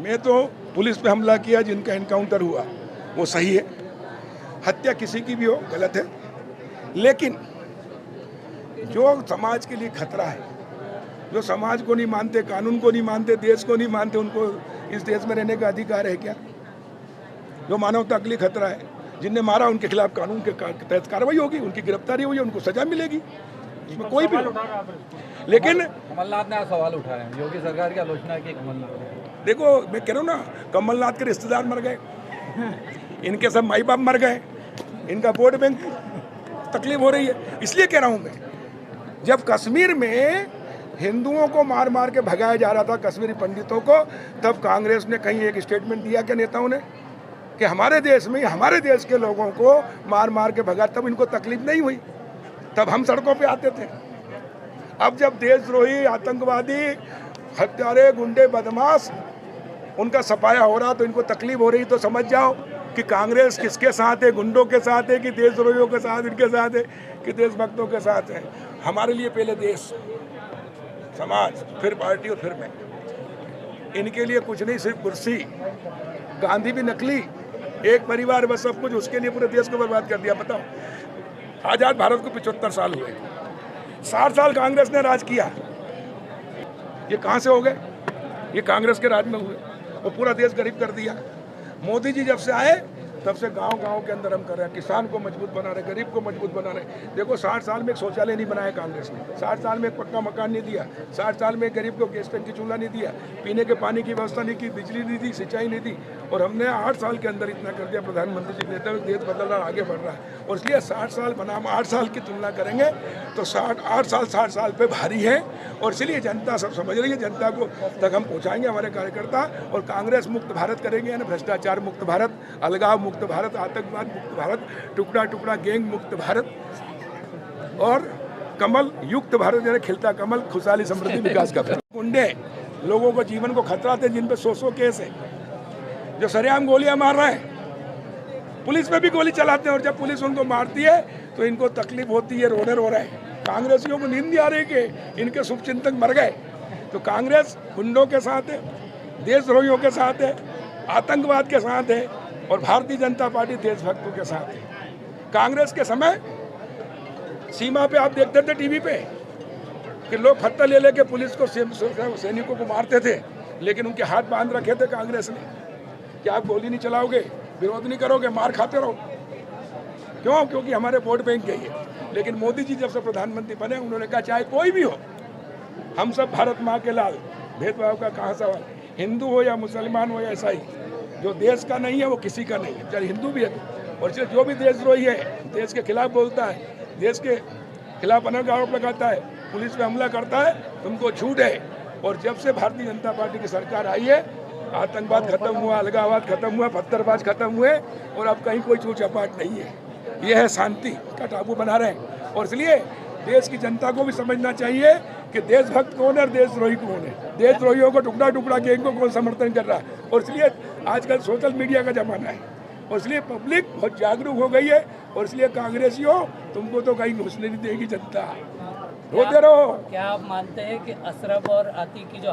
मैं तो पुलिस पे हमला किया, जिनका एनकाउंटर हुआ वो सही है, हत्या किसी की भी हो गलत है, लेकिन जो समाज के लिए खतरा है, जो समाज को नहीं मानते, कानून को नहीं मानते, देश को नहीं मानते, उनको इस देश में रहने का अधिकार है क्या? जो मानवता के लिए खतरा है, जिनने मारा उनके खिलाफ कानून के तहत कार्रवाई होगी, उनकह गिरफ्तारी हुई, उनको सजा मिलेगी, इसमें कोई भी। लेकिन कमलनाथ ने सवाल उठाया है, योगी सरकार की आलोचना की कमलनाथ ने। देखो, मैं कह रहा हूँ ना, कमलनाथ के रिश्तेदार मर गए, इनके सब माई बाप मर गए, इनका वोट बैंक तकलीफ हो रही है। इसलिए कह रहा हूँ मैं, जब कश्मीर में हिंदुओं को मार मार के भगाया जा रहा था, कश्मीरी पंडितों को, तब कांग्रेस ने कहीं एक स्टेटमेंट दिया क्या नेताओं ने कि हमारे देश में, हमारे देश के लोगों को मार मार के भगा, तब इनको तकलीफ नहीं हुई, तब हम सड़कों पे आते थे। अब जब देशद्रोही, आतंकवादी, हत्यारे, गुंडे, बदमाश उनका सफाया हो रहा तो इनको तकलीफ हो रही, तो समझ जाओ कि कांग्रेस किसके साथ है, गुंडों के साथ है कि देशद्रोहियों के साथ, इनके साथ है कि देशभक्तों के साथ है। हमारे लिए पहले देश, समाज, फिर पार्टी और फिर मैं। इनके लिए कुछ नहीं, सिर्फ कुर्सी। गांधी भी नकली, एक परिवार बस सब कुछ, उसके लिए पूरे देश को बर्बाद कर दिया। बताओ, आज़ाद भारत को 75 साल हुए, 60 साल कांग्रेस ने राज किया, ये कहाँ से हो गए? ये कांग्रेस के राज में हुए, और पूरा देश गरीब कर दिया। मोदी जी जब से आए तब से गांव-गांव के अंदर हम कर रहे हैं, किसान को मजबूत बना रहे, गरीब को मजबूत बना रहे। देखो, 60 साल में एक शौचालय नहीं बनाया कांग्रेस ने, 60 साल में एक पक्का मकान नहीं दिया, 60 साल में एक गरीब को गैस टंकी चूल्हा नहीं दिया, पीने के पानी की व्यवस्था नहीं की, बिजली नहीं दी, सिंचाई नहीं दी। और हमने 8 साल के अंदर इतना कर दिया। प्रधानमंत्री जी कहते हैं देश बदल रहा, आगे बढ़ रहा है। और इसलिए 60 साल बनाम 8 साल की तुलना करेंगे तो 60 साल पे भारी है। और इसलिए जनता सब समझ रही है, जनता को तक हम पहुँचाएंगे, हमारे कार्यकर्ता, और कांग्रेस मुक्त भारत करेंगे, यानी भ्रष्टाचार मुक्त भारत, अलगाव मुक्त भारत, आतंकवाद मुक्त भारत, टुकड़ा टुकड़ा गैंग मुक्त भारत, और कमल युक्त भारत, यानी खिलता कमल, खुशहाली, समृद्धि, विकास का भारत। गुंडे लोगों को जीवन को खतरा थे, जिन पे 100 केस है, जो सरेआम गोलियां मार रहे हैं, पुलिस पे भी गोली चलाते हैं, और जब पुलिस उनको मारती है तो इनको तकलीफ होती है, रोने रो रहे हैं। कांग्रेसियों को नींद नहीं आ रही कि इनके शुभचिंतक मर गए। तो कांग्रेस गुंडों के साथ है, देशद्रोहियों के साथ है, आतंकवाद के साथ है, और भारतीय जनता पार्टी देशभक्तों के साथ है। कांग्रेस के समय सीमा पे आप देखते थे टीवी पे कि लोग पत्थर ले लेके पुलिस को, सैनिकों को मारते थे, लेकिन उनके हाथ बांध रखे थे कांग्रेस ने कि आप गोली नहीं चलाओगे, विरोध नहीं करोगे, मार खाते रहो। क्यों? क्योंकि हमारे वोट बैंक गई है। लेकिन मोदी जी जब से प्रधानमंत्री बने, उन्होंने कहा चाहे कोई भी हो, हम सब भारत माँ के लाल, भेदभाव का कहाँ सवाल, हिंदू हो या मुसलमान हो या ईसाई, जो देश का नहीं है वो किसी का नहीं है, चाहे हिंदू भी है। और इसलिए जो भी देशद्रोही है, देश के खिलाफ बोलता है, देश के खिलाफ अनर्थ आरोप लगाता है, पुलिस पे हमला करता है, तुमको छूट है। और जब से भारतीय जनता पार्टी की सरकार आई है, आतंकवाद खत्म हुआ, अलगाववाद खत्म हुआ, पत्थरबाज खत्म हुए, और अब कहीं कोई चूक चपाट नहीं है। यह है शांति का टापू बना रहे हैं। और इसलिए देश की जनता को भी समझना चाहिए कि देशभक्त कौन है और देशद्रोही कौन है। देशद्रोहियों को टुकड़ा टुकड़ा गैंग को कौन समर्थन कर रहा है। और इसलिए आजकल सोशल मीडिया का जमाना है, और इसलिए पब्लिक बहुत जागरूक हो गई है। और इसलिए कांग्रेसियों, तुमको तो कहीं घुसने नहीं देगी जनता, रोते रहो। क्या आप मानते हैं कि अशरफ और आतिक की जो